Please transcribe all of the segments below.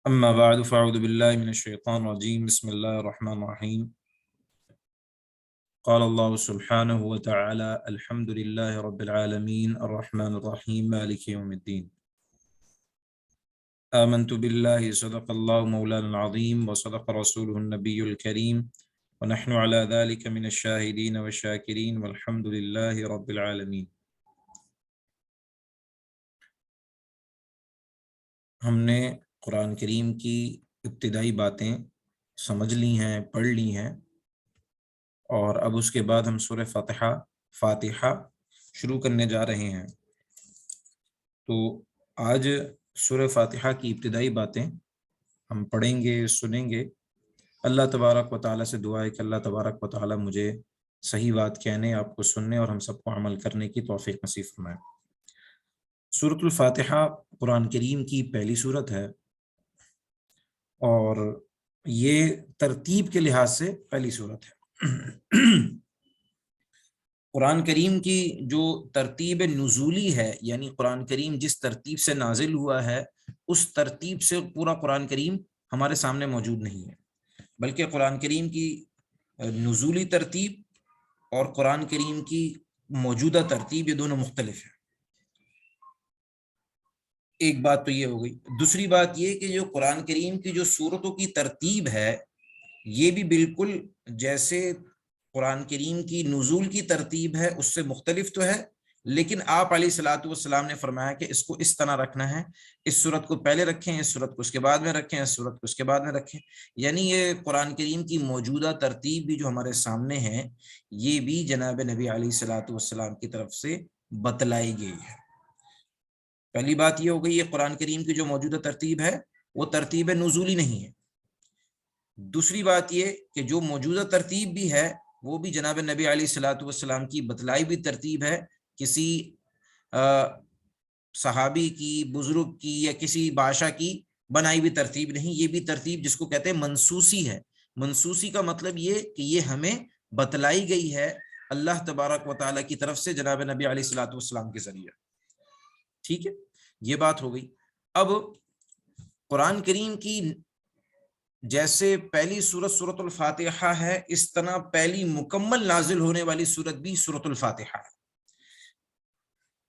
أما بعد فأعوذ بالله من الشيطان الرجيم بسم الله الرحمن الرحيم قال الله سبحانه وتعالى الحمد لله رب العالمين الرحمن الرحيم مالك يوم الدين آمنت بالله صدق الله مولانا العظيم وصدق رسوله النبي الكريم ونحن على ذلك من الشاهدين والشاكرين والحمد لله رب العالمين۔ ہم نے قرآن کریم کی ابتدائی باتیں سمجھ لی ہیں، پڑھ لی ہیں، اور اب اس کے بعد ہم سورہ فاتحہ شروع کرنے جا رہے ہیں۔ تو آج سورہ فاتحہ کی ابتدائی باتیں ہم پڑھیں گے، سنیں گے۔ اللہ تبارک و تعالیٰ سے دعا ہے کہ اللہ تبارک و تعالیٰ مجھے صحیح بات کہنے، آپ کو سننے اور ہم سب کو عمل کرنے کی توفیق نصیب فرمائے۔ سورۃ الفاتحہ قرآن کریم کی پہلی سورت ہے اور یہ ترتیب کے لحاظ سے پہلی سورت ہے۔ قرآن کریم کی جو ترتیب نزولی ہے، یعنی قرآن کریم جس ترتیب سے نازل ہوا ہے اس ترتیب سے پورا قرآن کریم ہمارے سامنے موجود نہیں ہے، بلکہ قرآن کریم کی نزولی ترتیب اور قرآن کریم کی موجودہ ترتیب یہ دونوں مختلف ہیں۔ ایک بات تو یہ ہو گئی۔ دوسری بات یہ کہ جو قرآن کریم کی جو سورتوں کی ترتیب ہے یہ بھی بالکل جیسے قرآن کریم کی نزول کی ترتیب ہے اس سے مختلف تو ہے، لیکن آپ علیہ الصلوۃ والسلام نے فرمایا کہ اس کو اس طرح رکھنا ہے، اس سورت کو پہلے رکھیں، اس سورت کو اس کے بعد میں رکھیں، اس سورت کو اس کے بعد میں رکھیں۔ یعنی یہ قرآن کریم کی موجودہ ترتیب بھی جو ہمارے سامنے ہے یہ بھی جناب نبی علیہ الصلوۃ والسلام کی طرف سے بتلائی گئی ہے۔ پہلی بات یہ ہو گئی ہے قرآن کریم کی جو موجودہ ترتیب ہے وہ ترتیب نزولی نہیں ہے۔ دوسری بات یہ کہ جو موجودہ ترتیب بھی ہے وہ بھی جناب نبی علیہ الصلوۃ والسلام کی بتلائی بھی ترتیب ہے، کسی صحابی کی، بزرگ کی یا کسی بادشاہ کی بنائی بھی ترتیب نہیں۔ یہ بھی ترتیب جس کو کہتے ہیں منسوسی ہے۔ منسوسی کا مطلب یہ کہ یہ ہمیں بتلائی گئی ہے اللہ تبارک و تعالیٰ کی طرف سے جناب نبی علیہ الصلوۃ والسلام کے ذریعے۔ ٹھیک ہے، یہ بات ہو گئی۔ اب قرآن کریم کی جیسے پہلی سورت سورۃ الفاتحہ ہے، اس طرح پہلی مکمل نازل ہونے والی سورت بھی سورۃ الفاتحہ ہے،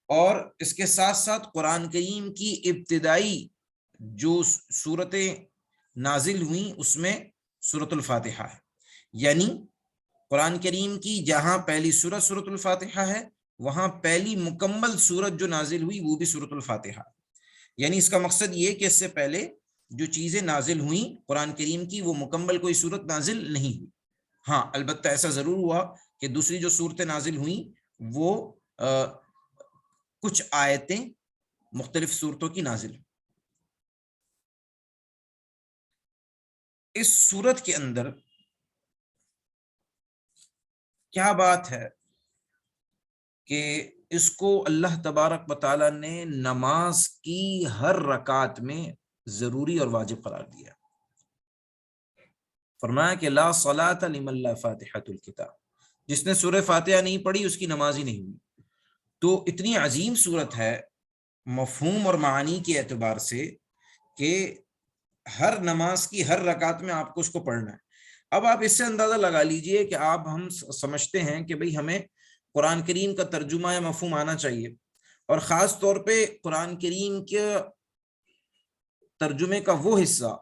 اور اس کے ساتھ ساتھ قرآن کریم کی ابتدائی جو سورتیں نازل ہوئیں اس میں سورۃ الفاتحہ ہے۔ یعنی قرآن کریم کی جہاں پہلی سورت سورۃ الفاتحہ ہے وہاں پہلی مکمل سورت جو نازل ہوئی وہ بھی سورۃ الفاتحہ۔ یعنی اس کا مقصد یہ کہ اس سے پہلے جو چیزیں نازل ہوئیں قرآن کریم کی وہ مکمل کوئی صورت نازل نہیں ہوئی۔ ہاں البتہ ایسا ضرور ہوا کہ دوسری جو صورتیں نازل ہوئیں وہ کچھ آیتیں مختلف صورتوں کی نازل ہوئی۔ اس صورت کے اندر کیا بات ہے کہ اس کو اللہ تبارک و تعالیٰ نے نماز کی ہر رکعت میں ضروری اور واجب قرار دیا۔ فرمایا کہ لا صلاۃ لمن لا فاتحۃ الکتاب، جس نے سورہ فاتحہ نہیں پڑھی اس کی نماز ہی نہیں ہوئی۔ تو اتنی عظیم صورت ہے مفہوم اور معانی کے اعتبار سے کہ ہر نماز کی ہر رکعت میں آپ کو اس کو پڑھنا ہے۔ اب آپ اس سے اندازہ لگا لیجئے کہ ہم سمجھتے ہیں کہ بھئی ہمیں قرآن کریم کا ترجمہ یا مفہوم آنا چاہیے، اور خاص طور پہ قرآن کریم کے ترجمے کا وہ حصہ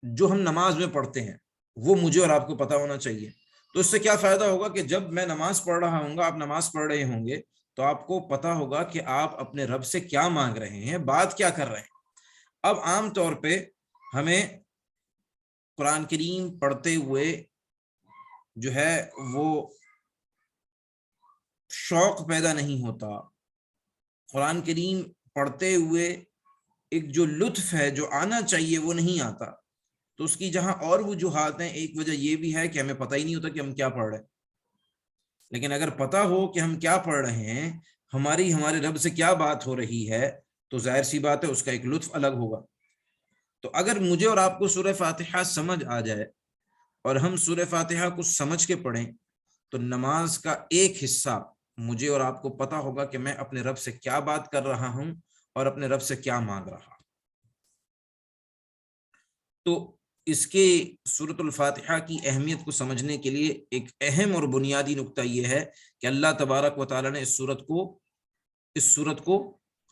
جو ہم نماز میں پڑھتے ہیں وہ مجھے اور آپ کو پتہ ہونا چاہیے۔ تو اس سے کیا فائدہ ہوگا کہ جب میں نماز پڑھ رہا ہوں گا، آپ نماز پڑھ رہے ہوں گے تو آپ کو پتہ ہوگا کہ آپ اپنے رب سے کیا مانگ رہے ہیں، بات کیا کر رہے ہیں۔ اب عام طور پہ ہمیں قرآن کریم پڑھتے ہوئے جو ہے وہ شوق پیدا نہیں ہوتا، قرآن کریم پڑھتے ہوئے ایک جو لطف ہے جو آنا چاہیے وہ نہیں آتا۔ تو اس کی جہاں اور وجوہات ہیں، ایک وجہ یہ بھی ہے کہ ہمیں پتہ ہی نہیں ہوتا کہ ہم کیا پڑھ رہے ہیں، لیکن اگر پتہ ہو کہ ہم کیا پڑھ رہے ہیں، ہمارے رب سے کیا بات ہو رہی ہے، تو ظاہر سی بات ہے اس کا ایک لطف الگ ہوگا۔ تو اگر مجھے اور آپ کو سورہ فاتحہ سمجھ آ جائے اور ہم سورہ فاتحہ کو سمجھ کے پڑھیں تو نماز کا ایک حصہ مجھے اور آپ کو پتہ ہوگا کہ میں اپنے رب سے کیا بات کر رہا ہوں اور اپنے رب سے کیا مانگ رہا ہوں۔ تو اس کے سورۃ الفاتحہ کی اہمیت کو سمجھنے کے لیے ایک اہم اور بنیادی نقطہ یہ ہے کہ اللہ تبارک و تعالیٰ نے اس سورت کو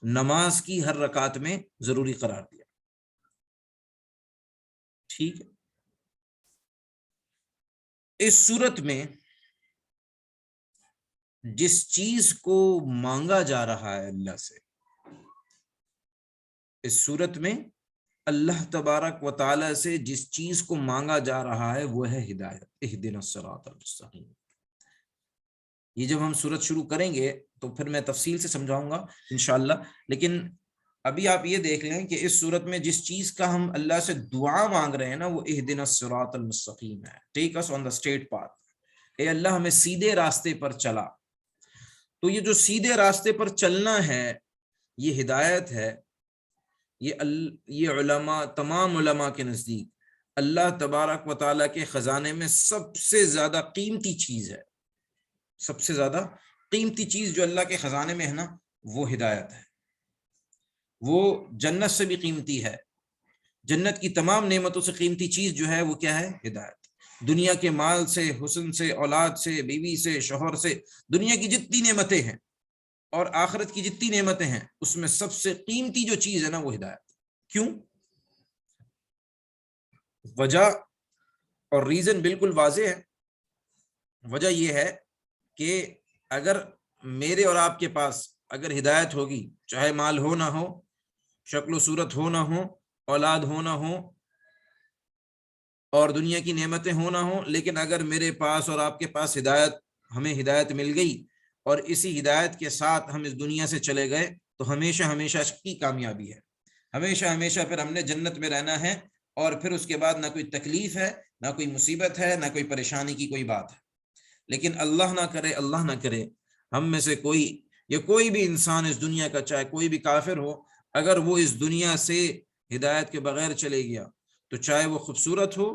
نماز کی ہر رکعت میں ضروری قرار دیا. ٹھیک ہے. اس سورت میں جس چیز کو مانگا جا رہا ہے اللہ سے، اس سورت میں اللہ تبارک و تعالی سے جس چیز کو مانگا جا رہا ہے وہ ہے ہدایت. اہدنا الصراط المستقیم. یہ جب ہم سورت شروع کریں گے تو پھر میں تفصیل سے سمجھاؤں گا انشاءاللہ، لیکن ابھی آپ یہ دیکھ لیں کہ اس سورت میں جس چیز کا ہم اللہ سے دعا مانگ رہے ہیں نا وہ اہدنا الصراط المستقیم ہے. ٹیک اس آن دا اسٹریٹ پاتھ. اے اللہ ہمیں سیدھے راستے پر چلا. تو یہ جو سیدھے راستے پر چلنا ہے یہ ہدایت ہے. یہ علماء، تمام علماء کے نزدیک اللہ تبارک و تعالیٰ کے خزانے میں سب سے زیادہ قیمتی چیز ہے. سب سے زیادہ قیمتی چیز جو اللہ کے خزانے میں ہے نا وہ ہدایت ہے. وہ جنت سے بھی قیمتی ہے. جنت کی تمام نعمتوں سے قیمتی چیز جو ہے وہ کیا ہے؟ ہدایت. دنیا کے مال سے، حسن سے، اولاد سے، بیوی سے، شوہر سے، دنیا کی جتنی نعمتیں ہیں اور آخرت کی جتنی نعمتیں ہیں اس میں سب سے قیمتی جو چیز ہے نا وہ ہدایت. کیوں؟ وجہ اور ریزن بالکل واضح ہے. وجہ یہ ہے کہ اگر میرے اور آپ کے پاس اگر ہدایت ہوگی، چاہے مال ہو نہ ہو، شکل و صورت ہو نہ ہو، اولاد ہو نہ ہو اور دنیا کی نعمتیں ہو نہ ہو، لیکن اگر میرے پاس اور آپ کے پاس ہمیں ہدایت مل گئی اور اسی ہدایت کے ساتھ ہم اس دنیا سے چلے گئے تو ہمیشہ ہمیشہ کی کامیابی ہے. ہمیشہ ہمیشہ پھر ہم نے جنت میں رہنا ہے اور پھر اس کے بعد نہ کوئی تکلیف ہے، نہ کوئی مصیبت ہے، نہ کوئی پریشانی کی کوئی بات ہے. لیکن اللہ نہ کرے ہم میں سے کوئی یا کوئی بھی انسان اس دنیا کا، چاہے کوئی بھی کافر ہو، اگر وہ اس دنیا سے ہدایت کے بغیر چلے گیا تو چاہے وہ خوبصورت ہو،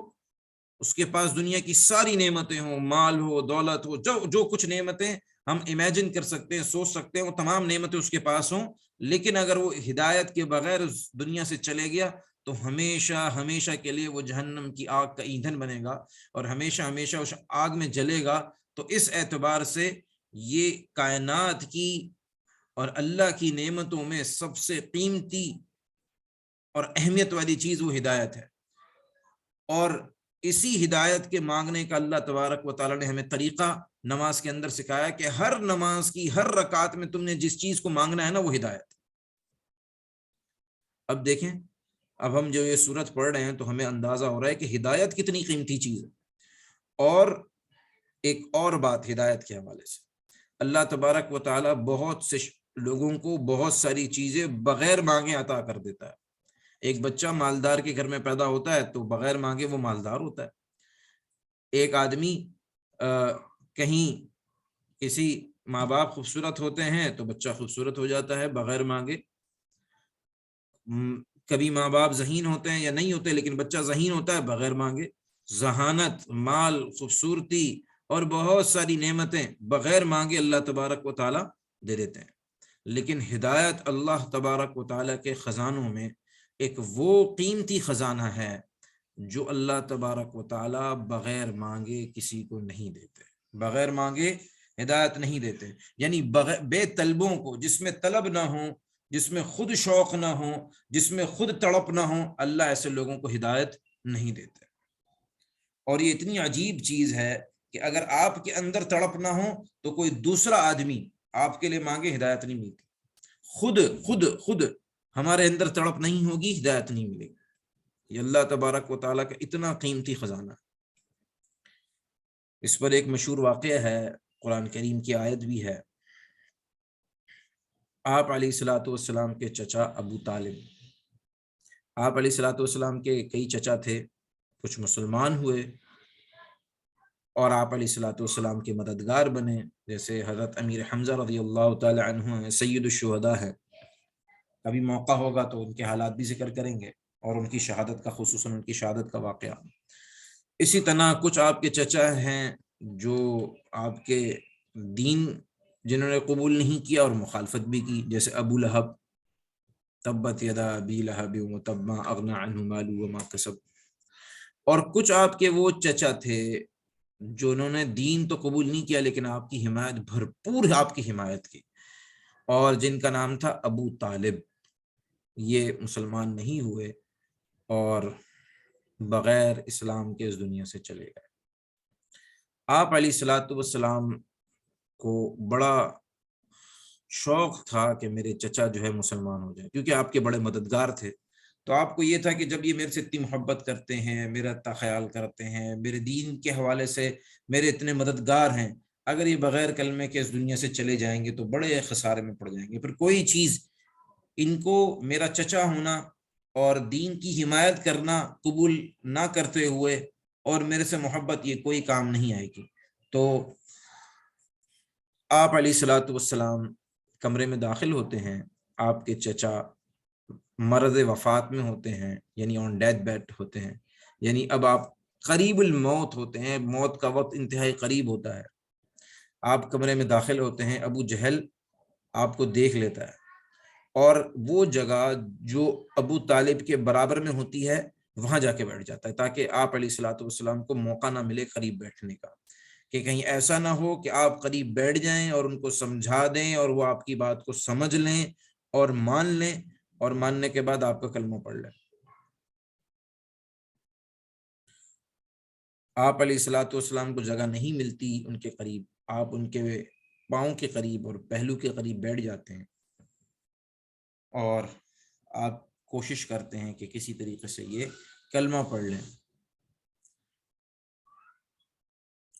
اس کے پاس دنیا کی ساری نعمتیں ہوں، مال ہو، دولت ہو، جو کچھ نعمتیں ہم امیجن کر سکتے ہیں، سوچ سکتے ہیں، وہ تمام نعمتیں اس کے پاس ہوں، لیکن اگر وہ ہدایت کے بغیر اس دنیا سے چلے گیا تو ہمیشہ ہمیشہ کے لیے وہ جہنم کی آگ کا ایندھن بنے گا اور ہمیشہ ہمیشہ اس آگ میں جلے گا. تو اس اعتبار سے یہ کائنات کی اور اللہ کی نعمتوں میں سب سے قیمتی اور اہمیت والی چیز وہ ہدایت ہے. اور اسی ہدایت کے مانگنے کا اللہ تبارک و تعالیٰ نے ہمیں طریقہ نماز کے اندر سکھایا کہ ہر نماز کی ہر رکعت میں تم نے جس چیز کو مانگنا ہے نا وہ ہدایت. اب دیکھیں، اب ہم جو یہ سورت پڑھ رہے ہیں تو ہمیں اندازہ ہو رہا ہے کہ ہدایت کتنی قیمتی چیز ہے. اور ایک اور بات ہدایت کے حوالے سے، اللہ تبارک و تعالیٰ بہت سے لوگوں کو بہت ساری چیزیں بغیر مانگے عطا کر دیتا ہے. ایک بچہ مالدار کے گھر میں پیدا ہوتا ہے تو بغیر مانگے وہ مالدار ہوتا ہے. ایک آدمی کہیں کسی ماں باپ خوبصورت ہوتے ہیں تو بچہ خوبصورت ہو جاتا ہے بغیر مانگے. کبھی ماں باپ ذہین ہوتے ہیں یا نہیں ہوتے لیکن بچہ ذہین ہوتا ہے بغیر مانگے. ذہانت، مال، خوبصورتی اور بہت ساری نعمتیں بغیر مانگے اللہ تبارک و تعالیٰ دے دیتے ہیں. لیکن ہدایت اللہ تبارک و تعالیٰ کے خزانوں میں ایک وہ قیمتی خزانہ ہے جو اللہ تبارک و تعالیٰ بغیر مانگے کسی کو نہیں دیتے. بغیر مانگے ہدایت نہیں دیتے. یعنی بے طلبوں کو، جس میں طلب نہ ہو، جس میں خود شوق نہ ہو، جس میں خود تڑپ نہ ہو، اللہ ایسے لوگوں کو ہدایت نہیں دیتے. اور یہ اتنی عجیب چیز ہے کہ اگر آپ کے اندر تڑپ نہ ہو تو کوئی دوسرا آدمی آپ کے لیے مانگے ہدایت نہیں ملتی. خود ہمارے اندر تڑپ نہیں ہوگی ہدایت نہیں ملے گی. یہ اللہ تبارک و تعالیٰ کا اتنا قیمتی خزانہ. اس پر ایک مشہور واقعہ ہے، قرآن کریم کی آیت بھی ہے. آپ علیہ الصلوۃ والسلام کے چچا ابو طالب، آپ علیہ الصلوۃ والسلام کے کئی چچا تھے، کچھ مسلمان ہوئے اور آپ علیہ الصلوۃ والسلام کے مددگار بنے. جیسے حضرت امیر حمزہ رضی اللہ تعالی عنہ سید الشہداء ہے. ابھی موقع ہوگا تو ان کے حالات بھی ذکر کریں گے اور ان کی شہادت کا، خصوصاً ان کی شہادت کا واقعہ. اسی طرح کچھ آپ کے چچا ہیں جو آپ کے دین جنہوں نے قبول نہیں کیا اور مخالفت بھی کی، جیسے ابو لہب، تبت یدا ابی لہب وتب ما اغنی عنہ مالہ وما کسب. اور کچھ آپ کے وہ چچا تھے جو انہوں نے دین تو قبول نہیں کیا لیکن آپ کی حمایت بھرپور آپ کی حمایت کی، اور جن کا نام تھا ابو طالب. یہ مسلمان نہیں ہوئے اور بغیر اسلام کے اس دنیا سے چلے گئے. آپ علیہ الصلوۃ والسلام کو بڑا شوق تھا کہ میرے چچا جو ہے مسلمان ہو جائے، کیونکہ آپ کے بڑے مددگار تھے. تو آپ کو یہ تھا کہ جب یہ میرے سے اتنی محبت کرتے ہیں، میرا اتنا خیال کرتے ہیں، میرے دین کے حوالے سے میرے اتنے مددگار ہیں، اگر یہ بغیر کلمے کے اس دنیا سے چلے جائیں گے تو بڑے خسارے میں پڑ جائیں گے. پھر کوئی چیز ان کو میرا چچا ہونا اور دین کی حمایت کرنا قبول نہ کرتے ہوئے اور میرے سے محبت، یہ کوئی کام نہیں آئے گی. تو آپ علیہ الصلوۃ والسلام کمرے میں داخل ہوتے ہیں. آپ کے چچا مرض وفات میں ہوتے ہیں، یعنی آن ڈیتھ بیڈ ہوتے ہیں، یعنی اب آپ قریب الموت ہوتے ہیں، موت کا وقت انتہائی قریب ہوتا ہے. آپ کمرے میں داخل ہوتے ہیں، ابو جہل آپ کو دیکھ لیتا ہے اور وہ جگہ جو ابو طالب کے برابر میں ہوتی ہے وہاں جا کے بیٹھ جاتا ہے، تاکہ آپ علیہ الصلوۃ والسلام کو موقع نہ ملے قریب بیٹھنے کا، کہ کہیں ایسا نہ ہو کہ آپ قریب بیٹھ جائیں اور ان کو سمجھا دیں اور وہ آپ کی بات کو سمجھ لیں اور مان لیں، اور ماننے کے بعد آپ کا کلمہ پڑھ لیں. آپ علیہ الصلوۃ والسلام کو جگہ نہیں ملتی ان کے قریب، آپ ان کے پاؤں کے قریب اور پہلو کے قریب بیٹھ جاتے ہیں اور آپ کوشش کرتے ہیں کہ کسی طریقے سے یہ کلمہ پڑھ لیں،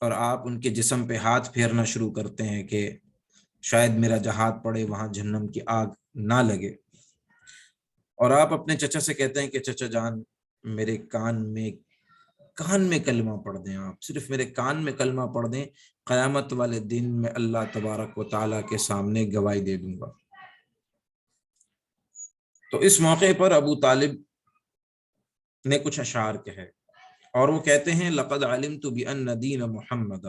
اور آپ ان کے جسم پہ ہاتھ پھیرنا شروع کرتے ہیں کہ شاید میرا جہاد پڑے وہاں جہنم کی آگ نہ لگے. اور آپ اپنے چچا سے کہتے ہیں کہ چچا جان میرے کان میں کلمہ پڑھ دیں، آپ صرف میرے کان میں کلمہ پڑھ دیں، قیامت والے دن میں اللہ تبارک و تعالیٰ کے سامنے گواہی دے دوں گا. تو اس موقع پر ابو طالب نے کچھ اشعار کہے، اور وہ کہتے ہیں لقد علمت بأن دین محمد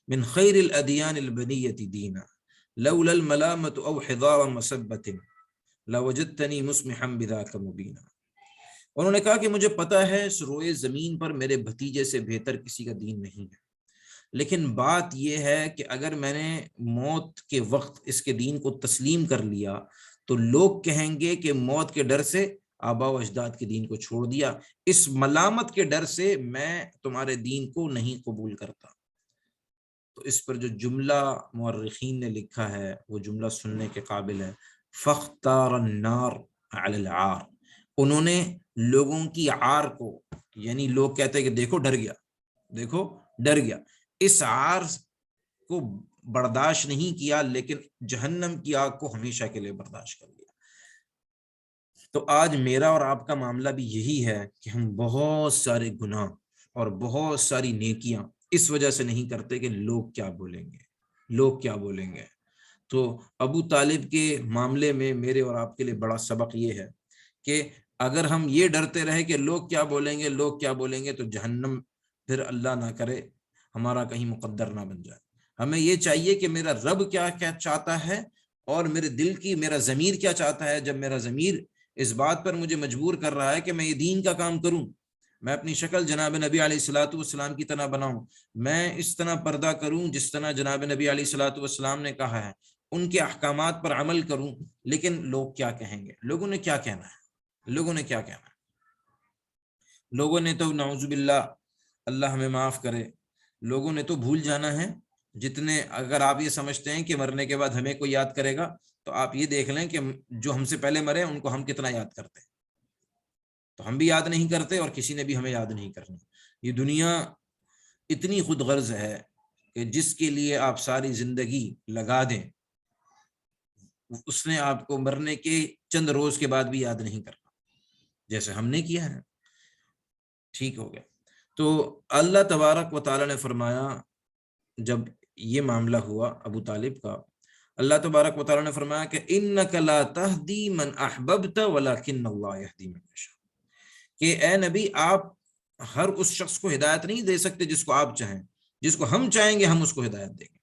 من خیر الادیان البنیۃ دینا لولا الملامۃ او حضار مسبۃ لوجدتنی مسمحا بذاک مبینا. انہوں نے کہا کہ مجھے پتا ہے اس روئے زمین پر میرے بھتیجے سے بہتر کسی کا دین نہیں ہے، لیکن بات یہ ہے کہ اگر میں نے موت کے وقت اس کے دین کو تسلیم کر لیا تو لوگ کہیں گے کہ موت کے ڈر سے آبا و اجداد کے دین کو چھوڑ دیا، اس ملامت کے ڈر سے میں تمہارے دین کو نہیں قبول کرتا. تو اس پر جو جملہ مورخین نے لکھا ہے وہ جملہ سننے کے قابل ہے، فاختار النار علی العار. انہوں نے لوگوں کی عار کو، یعنی لوگ کہتے ہیں کہ دیکھو ڈر گیا، دیکھو ڈر گیا، اس عار کو برداشت نہیں کیا، لیکن جہنم کی آگ کو ہمیشہ کے لیے برداشت کر لیا. تو آج میرا اور آپ کا معاملہ بھی یہی ہے کہ ہم بہت سارے گناہ اور بہت ساری نیکیاں اس وجہ سے نہیں کرتے کہ لوگ کیا بولیں گے، لوگ کیا بولیں گے. تو ابو طالب کے معاملے میں میرے اور آپ کے لیے بڑا سبق یہ ہے کہ اگر ہم یہ ڈرتے رہے کہ لوگ کیا بولیں گے، لوگ کیا بولیں گے، تو جہنم پھر اللہ نہ کرے ہمارا کہیں مقدر نہ بن جائے. ہمیں یہ چاہیے کہ میرا رب کیا کیا چاہتا ہے اور میرے دل کی میرا ضمیر کیا چاہتا ہے. جب میرا ضمیر اس بات پر مجھے مجبور کر رہا ہے کہ میں یہ دین کا کام کروں، میں اپنی شکل جناب نبی علیہ الصلوۃ والسلام کی طرح بناؤں، میں اس طرح پردہ کروں جس طرح جناب نبی علیہ الصلوۃ والسلام نے کہا ہے، ان کے احکامات پر عمل کروں، لیکن لوگ کیا کہیں گے، لوگوں نے کیا کہنا ہے، لوگوں نے کیا کہنا ہے. لوگوں نے تو نعوذ باللہ، اللہ ہمیں معاف کرے، لوگوں نے تو بھول جانا ہے. جتنے اگر آپ یہ سمجھتے ہیں کہ مرنے کے بعد ہمیں کوئی یاد کرے گا، تو آپ یہ دیکھ لیں کہ جو ہم سے پہلے مرے ان کو ہم کتنا یاد کرتے ہیں. تو ہم بھی یاد نہیں کرتے اور کسی نے بھی ہمیں یاد نہیں کرنا. یہ دنیا اتنی خود غرض ہے کہ جس کے لیے آپ ساری زندگی لگا دیں، اس نے آپ کو مرنے کے چند روز کے بعد بھی یاد نہیں کرنا، جیسے ہم نے کیا ہے. ٹھیک ہو گیا. تو اللہ تبارک و تعالی نے فرمایا، جب یہ معاملہ ہوا ابو طالب کا، اللہ تبارک و تعالی نے فرمایا کہ انک لا تہدی من احببت ولکن اللہ یہدی من یشاء، کہ اے نبی آپ ہر اس شخص کو ہدایت نہیں دے سکتے جس کو آپ چاہیں، جس کو ہم چاہیں گے ہم اس کو ہدایت دیں گے.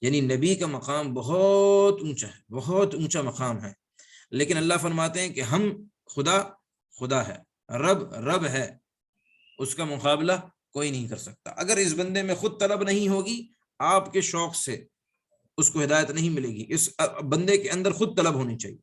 یعنی نبی کا مقام بہت اونچا ہے، بہت اونچا مقام ہے، لیکن اللہ فرماتے ہیں کہ ہم خدا ہے، رب ہے، اس کا مقابلہ کوئی نہیں کر سکتا۔ اگر اس بندے میں خود طلب نہیں ہوگی، آپ کے شوق سے اس کو ہدایت نہیں ملے گی، اس بندے کے اندر خود طلب ہونی چاہیے۔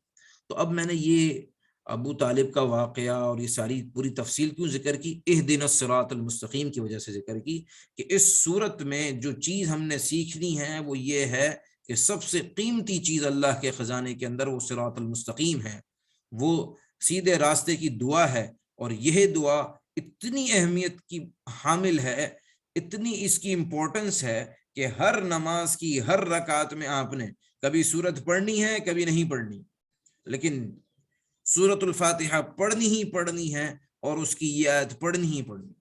تو اب میں نے یہ ابو طالب کا واقعہ اور یہ ساری پوری تفصیل کیوں ذکر کی؟ اہدنا الصراط المستقیم کی وجہ سے ذکر کی کہ اس صورت میں جو چیز ہم نے سیکھنی ہے وہ یہ ہے کہ سب سے قیمتی چیز اللہ کے خزانے کے اندر وہ صراط المستقیم ہے، وہ سیدھے راستے کی دعا ہے، اور یہ دعا اتنی اہمیت کی حامل ہے، اتنی اس کی امپورٹنس ہے کہ ہر نماز کی ہر رکعت میں آپ نے کبھی سورت پڑھنی ہے، کبھی نہیں پڑھنی، لیکن سورۃ الفاتحہ پڑھنی ہی پڑھنی ہے، اور اس کی یہ آیت پڑھنی ہی پڑھنی۔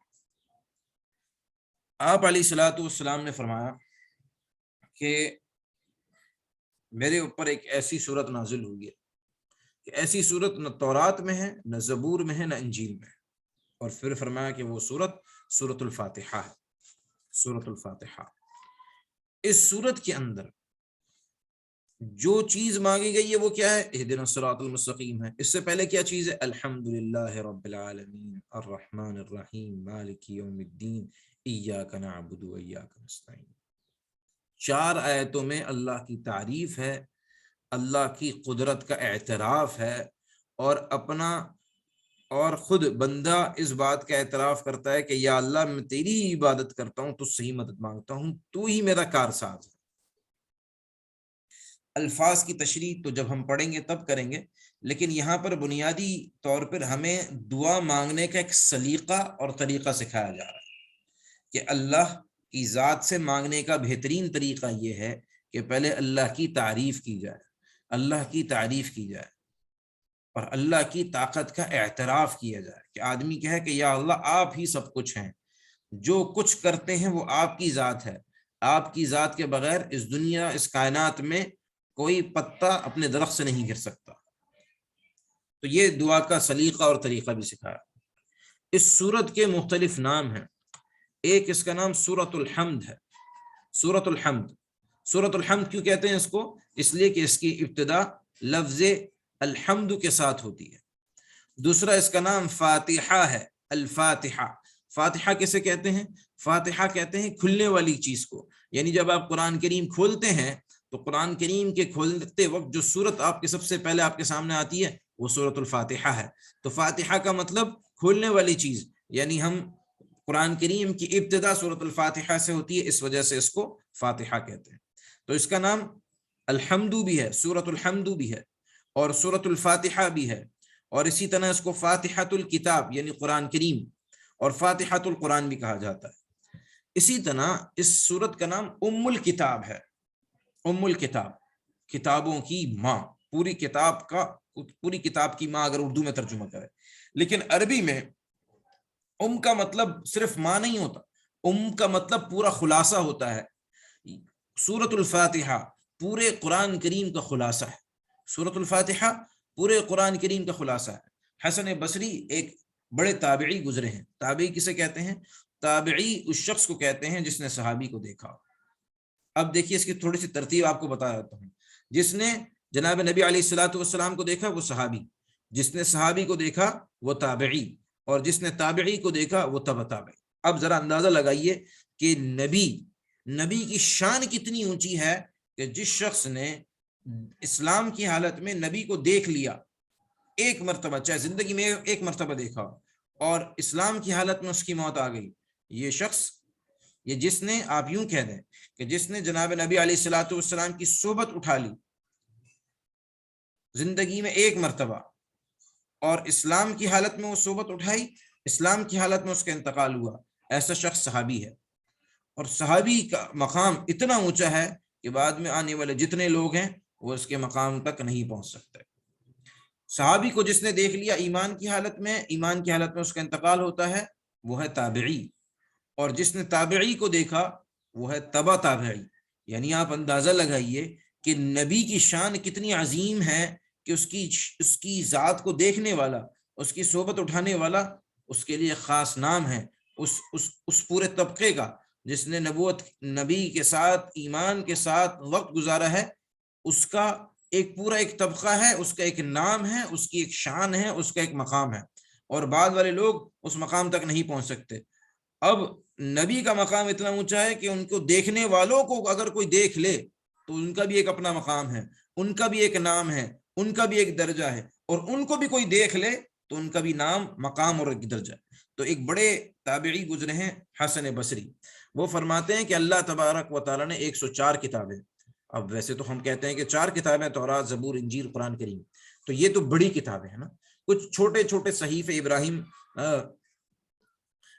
آپ علیہ الصلوۃ والسلام نے فرمایا کہ میرے اوپر ایک ایسی سورت نازل ہوئی ہے کہ ایسی سورت نہ تورات میں ہے، نہ زبور میں ہے، نہ انجیل میں ہے، اور پھر فرمایا کہ وہ سورۃ الفاتحہ ہے، سورۃ الفاتحہ۔ اس سورت کے اندر جو چیز مانگی گئی ہے وہ کیا ہے؟ اہدنا الصراط المستقیم ہے۔ اس سے پہلے کیا چیز ہے؟ الحمدللہ رب العالمین الرحمن الرحیم مالک یوم الدین ایاک نعبد و ایاک نستعین۔ 4 آیتوں میں اللہ کی تعریف ہے، اللہ کی قدرت کا اعتراف ہے، اور اپنا اور خود بندہ اس بات کا اعتراف کرتا ہے کہ یا اللہ میں تیری ہی عبادت کرتا ہوں، تو صحیح مدد مانگتا ہوں، تو ہی میرا کارساز ہے۔ الفاظ کی تشریح تو جب ہم پڑھیں گے تب کریں گے، لیکن یہاں پر بنیادی طور پر ہمیں دعا مانگنے کا ایک سلیقہ اور طریقہ سکھایا جا رہا ہے کہ اللہ کی ذات سے مانگنے کا بہترین طریقہ یہ ہے کہ پہلے اللہ کی تعریف کی جائے، اللہ کی تعریف کی جائے، اور اللہ کی طاقت کا اعتراف کیا جائے کہ آدمی کہے کہ یا اللہ آپ ہی سب کچھ ہیں، جو کچھ کرتے ہیں وہ آپ کی ذات ہے، آپ کی ذات کے بغیر اس دنیا اس کائنات میں کوئی پتا اپنے درخت سے نہیں گر سکتا۔ تو یہ دعا کا سلیقہ اور طریقہ بھی سکھایا۔ اس سورت کے مختلف نام ہیں، ایک اس کا نام سورۃ الحمد ہے، سورۃ الحمد۔ سورۃ الحمد کیوں کہتے ہیں اس کو؟ اس لیے کہ اس کی ابتدا لفظ الحمد کے ساتھ ہوتی ہے۔ دوسرا اس کا نام فاتحہ ہے، الفاتحہ۔ فاتحہ کسے کہتے ہیں؟ فاتحہ کہتے ہیں کھلنے والی چیز کو، یعنی جب آپ قرآن کریم کھولتے ہیں تو قرآن کریم کے کھولتے وقت جو سورت آپ کے سب سے پہلے آپ کے سامنے آتی ہے وہ سورۃ الفاتحہ ہے۔ تو فاتحہ کا مطلب کھولنے والی چیز، یعنی ہم قرآن کریم کی ابتدا سورۃ الفاتحہ سے ہوتی ہے، اس وجہ سے اس کو فاتحہ کہتے ہیں۔ تو اس کا نام الحمد بھی ہے، سورۃ الحمد بھی ہے، اور سورۃ الفاتحہ بھی ہے، اور اسی طرح اس کو فاتحۃ الکتاب یعنی قرآن کریم اور فاتحۃ القرآن بھی کہا جاتا ہے۔ اسی طرح اس سورت کا نام ام الکتاب ہے، ام الکتاب، کتابوں کی ماں، پوری کتاب کی ماں اگر اردو میں ترجمہ کرے، لیکن عربی میں ام کا مطلب صرف ماں نہیں ہوتا، ام کا مطلب پورا خلاصہ ہوتا ہے۔ سورۃ الفاتحہ پورے قرآن کریم کا خلاصہ ہے، سورۃ الفاتحہ پورے قرآن کریم کا خلاصہ ہے۔ حسن بصری ایک بڑے تابعی گزرے ہیں، تابعی کسے کہتے ہیں؟ تابعی اس شخص کو کہتے ہیں جس نے صحابی کو دیکھا۔ اب دیکھیے اس کی تھوڑی سی ترتیب آپ کو بتا دیتا ہوں۔ جس نے جناب نبی علیہ الصلوۃ والسلام کو دیکھا وہ صحابی، جس نے صحابی کو دیکھا وہ تابعی، اور جس نے تابعی کو دیکھا وہ تبع تابعی۔ اب ذرا اندازہ لگائیے کہ نبی کی شان کتنی اونچی ہے کہ جس شخص نے اسلام کی حالت میں نبی کو دیکھ لیا ایک مرتبہ، چاہے زندگی میں ایک مرتبہ دیکھا، اور اسلام کی حالت میں اس کی موت آ گئی، یہ شخص، یہ جس نے، آپ یوں کہہ دیں کہ جس نے جناب نبی علیہ الصلوۃ والسلام کی صحبت اٹھا لی زندگی میں ایک مرتبہ، اور اسلام کی حالت میں وہ صحبت اٹھائی، اسلام کی حالت میں اس کا انتقال ہوا، ایسا شخص صحابی ہے۔ اور صحابی کا مقام اتنا اونچا ہے کہ بعد میں آنے والے جتنے لوگ ہیں وہ اس کے مقام تک نہیں پہنچ سکتے۔ صحابی کو جس نے دیکھ لیا ایمان کی حالت میں اس کا انتقال ہوتا ہے، وہ ہے تابعی، اور جس نے تابعی کو دیکھا وہ ہے تبع تابعی۔ یعنی آپ اندازہ لگائیے کہ نبی کی شان کتنی عظیم ہے کہ اس کی ذات کو دیکھنے والا، اس کی صحبت اٹھانے والا، اس کے لیے خاص نام ہے اس پورے طبقے کا جس نے نبی کے ساتھ، ایمان کے ساتھ وقت گزارا ہے، اس کا ایک پورا ایک طبقہ ہے، اس کا ایک نام ہے، اس کی ایک شان ہے، اس کا ایک مقام ہے۔ اور بعد والے لوگ اس مقام تک نہیں پہنچ سکتے۔ اب نبی کا مقام اتنا اونچا ہے کہ ان کو دیکھنے والوں کو اگر کوئی دیکھ لے تو ان کا بھی ایک اپنا مقام ہے، ان کا بھی ایک نام ہے، ان کا بھی ایک درجہ ہے، اور ان کو بھی کوئی دیکھ لے تو ان کا بھی نام، مقام اور ایک درجہ ہے۔ تو ایک بڑے تابعی گزرے ہیں حسن بصری، وہ فرماتے ہیں کہ اللہ تبارک و تعالیٰ نے 104 کتابیں، اب ویسے تو ہم کہتے ہیں کہ 4 کتابیں، تورات، زبور، انجیل، قرآن کریم، تو یہ تو بڑی کتابیں ہیں نا، کچھ چھوٹے چھوٹے صحیفے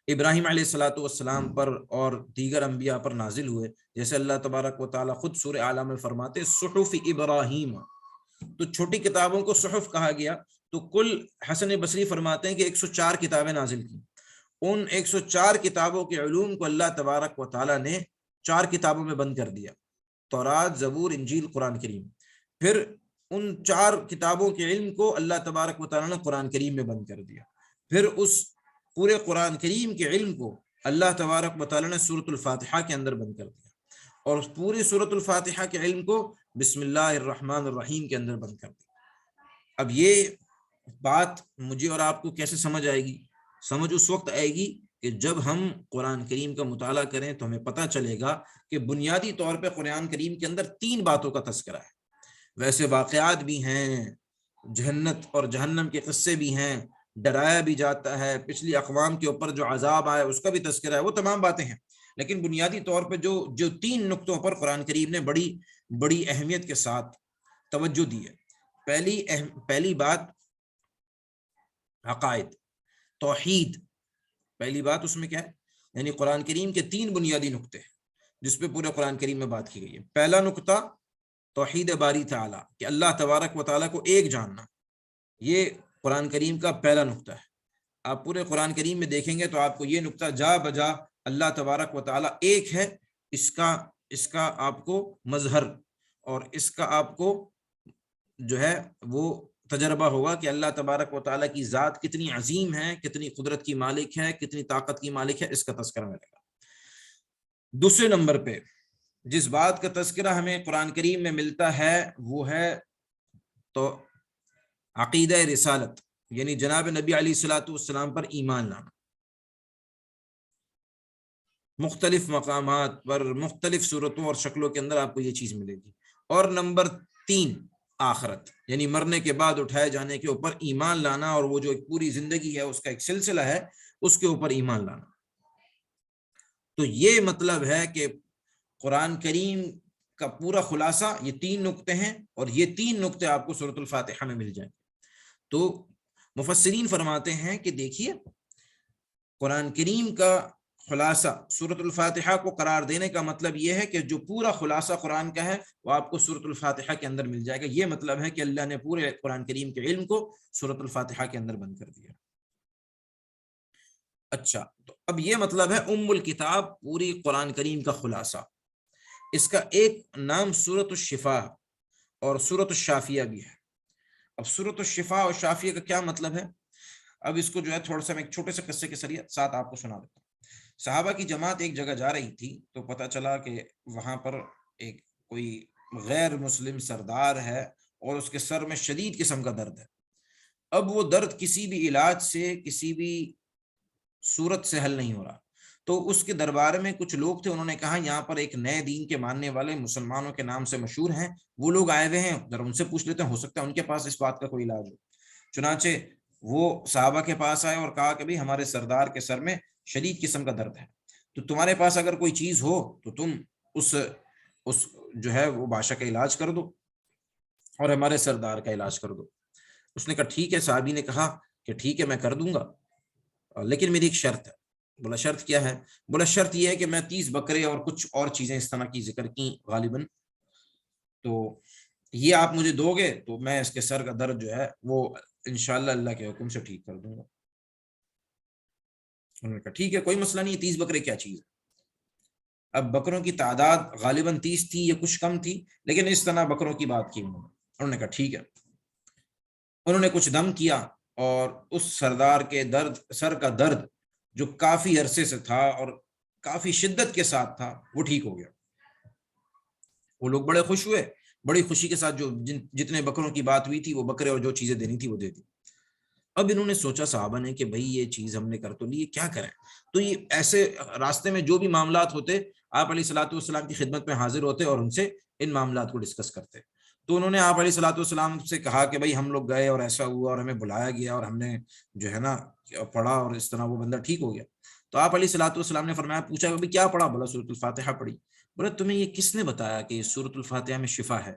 ابراہیم علیہ الصلوۃ والسلام پر اور دیگر انبیاء پر نازل ہوئے، جیسے اللہ تبارک و تعالیٰ خود سورہ اعلیٰ میں فرماتے صحف ابراہیم، تو چھوٹی کتابوں کو صحف کہا گیا۔ تو کل حسن بصری فرماتے ہیں کہ 104 کتابیں نازل کی، ان 104 کتابوں کے علوم کو اللہ تبارک و تعالیٰ نے 4 کتابوں میں بند کر دیا، تورات، زبور، انجیل، قرآن کریم۔ پھر ان 4 کتابوں کے علم کو اللہ تبارک و تعالیٰ نے قرآن کریم میں بند کر دیا۔ پھر اس پورے قرآن کریم کے علم کو اللہ تبارک و تعالیٰ نے سورۃ الفاتحہ کے اندر بند کر دیا، اور پوری سورۃ الفاتحہ کے علم کو بسم اللہ الرحمن الرحیم کے اندر بند کر دیا۔ اب یہ بات مجھے اور آپ کو کیسے سمجھ آئے گی؟ سمجھ اس وقت آئے گی کہ جب ہم قرآن کریم کا مطالعہ کریں تو ہمیں پتہ چلے گا کہ بنیادی طور پہ قرآن کریم کے اندر 3 باتوں کا تذکرہ ہے۔ ویسے واقعات بھی ہیں، جنت اور جہنم کے قصے بھی ہیں، ڈرایا بھی جاتا ہے، پچھلی اقوام کے اوپر جو عذاب آیا اس کا بھی تذکرہ ہے، وہ تمام باتیں ہیں، لیکن بنیادی طور پہ جو 3 نقطوں پر قرآن کریم نے بڑی اہمیت کے ساتھ توجہ دی ہے۔ پہلی بات عقائد، توحید، پہلی بات اس میں کیا ہے؟ یعنی قرآن کریم کے 3 بنیادی نقطے ہیں جس پہ پورے قرآن کریم میں بات کی گئی ہے۔ پہلا نقطہ توحید باری تعالیٰ، کہ اللہ تبارک و تعالیٰ کو ایک جاننا، یہ قرآن کریم کا پہلا نقطہ ہے۔ آپ پورے قرآن کریم میں دیکھیں گے تو آپ کو یہ نقطہ جا بجا اللہ تبارک و تعالیٰ ایک ہے، اس کا آپ کو مظہر اور اس کا آپ کو جو ہے وہ تجربہ ہوگا کہ اللہ تبارک و تعالیٰ کی ذات کتنی عظیم ہے، کتنی قدرت کی مالک ہے، کتنی طاقت کی مالک ہے، اس کا تذکرہ ملے گا۔ دوسرے نمبر پہ جس بات کا تذکرہ ہمیں قرآن کریم میں ملتا ہے وہ ہے تو عقیدہ رسالت، یعنی جناب نبی علیہ الصلوۃ والسلام پر ایمان لانا۔ مختلف مقامات پر مختلف صورتوں اور شکلوں کے اندر آپ کو یہ چیز ملے گی۔ اور نمبر 3 آخرت، یعنی مرنے کے بعد اٹھائے جانے کے اوپر ایمان لانا، اور وہ جو ایک پوری زندگی ہے اس کا ایک سلسلہ ہے اس کے اوپر ایمان لانا۔ تو یہ مطلب ہے کہ قرآن کریم کا پورا خلاصہ یہ 3 نقطے ہیں، اور یہ 3 نقطے آپ کو سورۃ الفاتحہ میں مل جائیں۔ تو مفسرین فرماتے ہیں کہ دیکھیے قرآن کریم کا خلاصہ سورۃ الفاتحہ کو قرار دینے کا مطلب یہ ہے کہ جو پورا خلاصہ قرآن کا ہے وہ آپ کو سورۃ الفاتحہ کے اندر مل جائے گا۔ یہ مطلب ہے کہ اللہ نے پورے قرآن کریم کے علم کو سورۃ الفاتحہ کے اندر بند کر دیا۔ اچھا، تو اب یہ مطلب ہے ام الکتاب پوری قرآن کریم کا خلاصہ۔ اس کا ایک نام سورۃ الشفاء اور سورۃ الشافیہ بھی ہے۔ اب سورۃ الشفاء اور شافیہ کا کیا مطلب ہے؟ اب اس کو جو ہے تھوڑا سا میں ایک چھوٹے سے قصے کے ساتھ آپ کو سنا دیتا ہوں۔ صحابہ کی جماعت ایک جگہ جا رہی تھی تو پتہ چلا کہ وہاں پر ایک کوئی غیر مسلم سردار ہے اور اس کے سر میں شدید قسم کا درد ہے۔ اب وہ درد کسی بھی علاج سے، کسی بھی صورت سے حل نہیں ہو رہا، تو اس کے دربار میں کچھ لوگ تھے، انہوں نے کہا یہاں پر ایک نئے دین کے ماننے والے مسلمانوں کے نام سے مشہور ہیں، وہ لوگ آئے ہوئے ہیں، ذرا ان سے پوچھ لیتے ہیں، ہو سکتا ہے ان کے پاس اس بات کا کوئی علاج ہو۔ چنانچہ وہ صحابہ کے پاس آئے اور کہا کہ بھئی ہمارے سردار کے سر میں شدید قسم کا درد ہے، تو تمہارے پاس اگر کوئی چیز ہو تو تم اس جو ہے وہ بادشاہ کا علاج کر دو اور ہمارے سردار کا علاج کر دو۔ اس نے کہا ٹھیک ہے۔ صحابی نے کہا کہ ٹھیک ہے میں کر دوں گا، لیکن میری ایک شرط ہے۔ بولا شرط کیا ہے؟ بولا شرط یہ ہے کہ میں 30 بکرے اور کچھ اور چیزیں اس طرح کی ذکر کی غالباً، تو یہ آپ مجھے دو گے تو میں اس کے سر کا درد جو ہے وہ انشاءاللہ اللہ کے حکم سے ٹھیک کر دوں گا۔ انہوں نے کہا ٹھیک ہے کوئی مسئلہ نہیں، 30 بکرے کیا چیز ہے۔ اب بکروں کی تعداد غالباً 30 تھی یا کچھ کم تھی، لیکن اس طرح بکروں کی بات کی انہوں نے کہا ٹھیک ہے۔ انہوں نے کچھ دم کیا اور اس سردار کے سر کا درد جو کافی عرصے سے تھا اور کافی شدت کے ساتھ تھا وہ ٹھیک ہو گیا۔ وہ لوگ بڑے خوش ہوئے، بڑی خوشی کے ساتھ جو جتنے بکروں کی بات ہوئی تھی وہ بکرے اور جو چیزیں دینی تھی وہ دے دی۔ اب انہوں نے سوچا صحابہ نے کہ بھئی یہ چیز ہم نے کر تو لی، کیا کریں؟ تو یہ ایسے راستے میں جو بھی معاملات ہوتے آپ علیہ الصلوۃ والسلام کی خدمت میں حاضر ہوتے اور ان سے ان معاملات کو ڈسکس کرتے۔ تو انہوں نے آپ علیہ الصلوۃ والسلام سے کہا کہ بھئی ہم لوگ گئے اور ایسا ہوا اور ہمیں بلایا گیا اور ہم نے جو ہے نا پڑھا اور اس طرح وہ بندہ ٹھیک ہو گیا۔ تو آپ علیہ الصلوۃ والسلام نے فرمایا، پوچھا کہ کیا پڑھا؟ بولا سورۃ الفاتحہ پڑھی۔ بولا تمہیں یہ کس نے بتایا کہ سورۃ الفاتحہ میں شفا ہے؟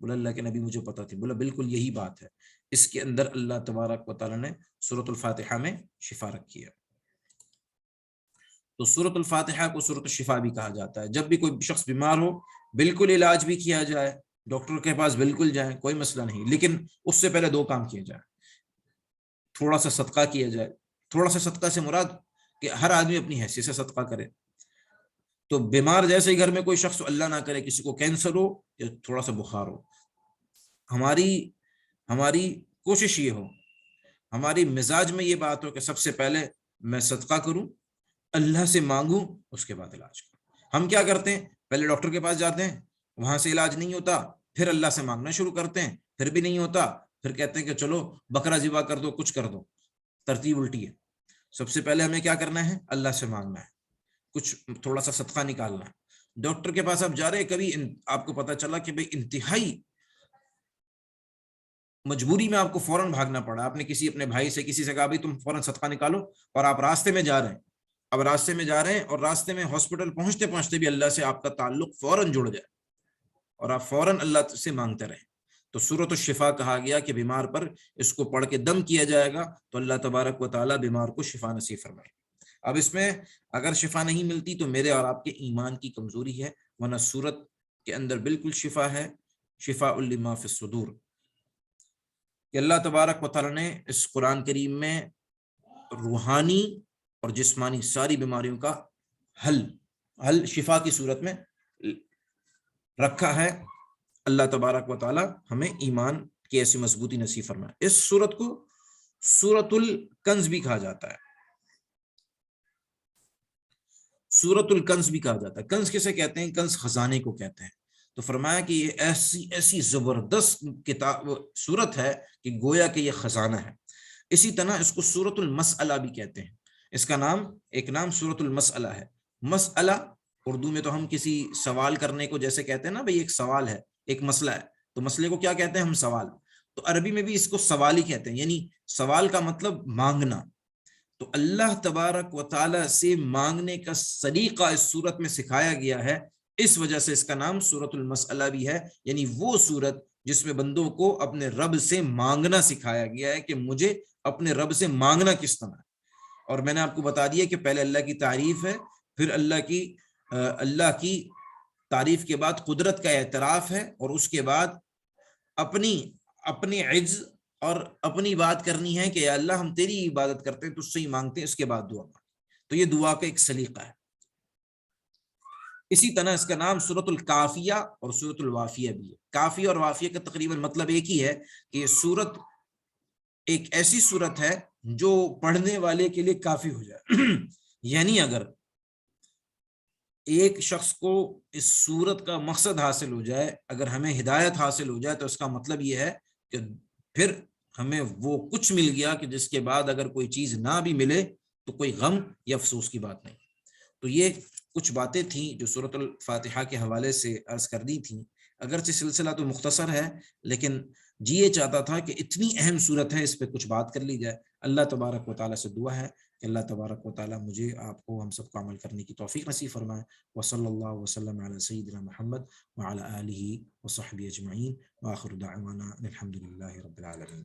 بولا اللہ کے نبی مجھے پتا تھی۔ بولا بالکل یہی بات ہے، اس کے اندر اللہ تبارک و تعالیٰ نے سورۃ الفاتحہ میں شفا رکھی ہے۔ تو سورۃ الفاتحہ کو سورۃ الشفا بھی کہا جاتا ہے۔ جب بھی کوئی شخص بیمار ہو بالکل علاج بھی کیا جائے، ڈاکٹر کے پاس بالکل جائیں، کوئی مسئلہ نہیں، لیکن اس سے پہلے دو کام کیے جائیں۔ تھوڑا سا صدقہ کیا جائے، تھوڑا سا صدقہ سے مراد کہ ہر آدمی اپنی حیثیت سے صدقہ کرے۔ تو بیمار جیسے ہی گھر میں کوئی شخص، اللہ نہ کرے کسی کو کینسر ہو یا تھوڑا سا بخار ہو، ہماری کوشش یہ ہو، ہماری مزاج میں یہ بات ہو کہ سب سے پہلے میں صدقہ کروں، اللہ سے مانگوں، اس کے بعد علاج کروں۔ ہم کیا کرتے ہیں؟ پہلے ڈاکٹر کے پاس جاتے ہیں، وہاں سے علاج نہیں ہوتا، پھر اللہ سے مانگنا شروع کرتے ہیں، پھر بھی نہیں ہوتا، پھر کہتے ہیں کہ چلو بکرا ذبح کر دو، کچھ کر دو۔ ترتیب الٹی ہے۔ سب سے پہلے ہمیں کیا کرنا ہے؟ اللہ سے مانگنا ہے، کچھ تھوڑا سا صدقہ نکالنا ہے۔ ڈاکٹر کے پاس آپ جا رہے ہیں، کبھی آپ کو پتا چلا کہ بھئی انتہائی مجبوری میں آپ کو فوراً بھاگنا پڑا، آپ نے کسی اپنے بھائی سے کسی سے کہا بھئی تم فوراً صدقہ نکالو، اور آپ راستے میں جا رہے ہیں، اب راستے میں جا رہے ہیں اور راستے میں ہاسپٹل پہنچتے پہنچتے بھی اللہ سے آپ کا تعلق فوراً جڑ جائے اور آپ فوراً اللہ سے مانگتے رہیں۔ تو سورۃ الشفا کہا گیا کہ بیمار پر اس کو پڑھ کے دم کیا جائے گا تو اللہ تبارک و تعالیٰ بیمار کو شفا نصیب فرمائے۔ اب اس میں اگر شفا نہیں ملتی تو میرے اور آپ کے ایمان کی کمزوری ہے، ورنہ سورت کے اندر بالکل شفا ہے، شفاء لما فی الصدور، کہ اللہ تبارک و تعالیٰ نے اس قرآن کریم میں روحانی اور جسمانی ساری بیماریوں کا حل شفا کی صورت میں رکھا ہے۔ اللہ تبارک و تعالیٰ ہمیں ایمان کی ایسی مضبوطی نصیب فرمائے۔ اس سورت کو سورۃ الکنز بھی کہا جاتا ہے، سورۃ الکنز بھی کہا جاتا ہے۔ کنز کسے کہتے ہیں؟ کنز خزانے کو کہتے ہیں۔ تو فرمایا کہ یہ ایسی زبردست کتاب سورت ہے کہ گویا کہ یہ خزانہ ہے۔ اسی طرح اس کو سورۃ المسئلہ بھی کہتے ہیں، اس کا ایک نام سورۃ المسئلہ ہے۔ مسئلہ اردو میں تو ہم کسی سوال کرنے کو جیسے کہتے ہیں نا، بھئی ایک سوال ہے، ایک مسئلہ ہے، تو مسئلے کو کیا کہتے ہیں ہم؟ سوال۔ تو عربی میں بھی اس کو سوال ہی کہتے ہیں، یعنی سوال کا مطلب مانگنا۔ تو اللہ تبارک و تعالی سے مانگنے کا سلیقہ اس سورت میں سکھایا گیا ہے، اس وجہ سے اس کا نام سورۃ المسئلہ بھی ہے، یعنی وہ سورت جس میں بندوں کو اپنے رب سے مانگنا سکھایا گیا ہے کہ مجھے اپنے رب سے مانگنا کس طرح ہے۔ اور میں نے آپ کو بتا دیا کہ پہلے اللہ کی تعریف ہے، پھر اللہ کی تعریف کے بعد قدرت کا اعتراف ہے، اور اس کے بعد اپنی عجز اور اپنی بات کرنی ہے کہ یا اللہ ہم تیری عبادت کرتے ہیں، تجھ سے ہی مانگتے ہیں، اس کے بعد دعا مانگتے۔ تو یہ دعا کا ایک سلیقہ ہے۔ اسی طرح اس کا نام سورۃ الکافیہ اور سورۃ الوافیہ بھی ہے۔ کافیہ اور وافیہ کا تقریباً مطلب ایک ہی ہے کہ یہ سورت ایک ایسی سورت ہے جو پڑھنے والے کے لیے کافی ہو جائے۔ یعنی اگر ایک شخص کو اس سورت کا مقصد حاصل ہو جائے، اگر ہمیں ہدایت حاصل ہو جائے، تو اس کا مطلب یہ ہے کہ پھر ہمیں وہ کچھ مل گیا کہ جس کے بعد اگر کوئی چیز نہ بھی ملے تو کوئی غم یا افسوس کی بات نہیں۔ تو یہ کچھ باتیں تھیں جو سورۃ الفاتحہ کے حوالے سے عرض کر دی تھیں۔ اگرچہ سلسلہ تو مختصر ہے، لیکن یہ چاہتا تھا کہ اتنی اہم صورت ہے، اس پہ کچھ بات کر لی جائے۔ اللہ تبارک و تعالیٰ سے دعا ہے کہ اللہ تبارک و تعالیٰ مجھے، آپ کو، ہم سب کو عمل کرنے کی توفیق نصیب فرمائے۔ وصلی اللہ وسلم علی سیدنا محمد وعلی آلہ وصحبہ اجمعین، وآخر دعوانا الحمد للہ رب العالمین۔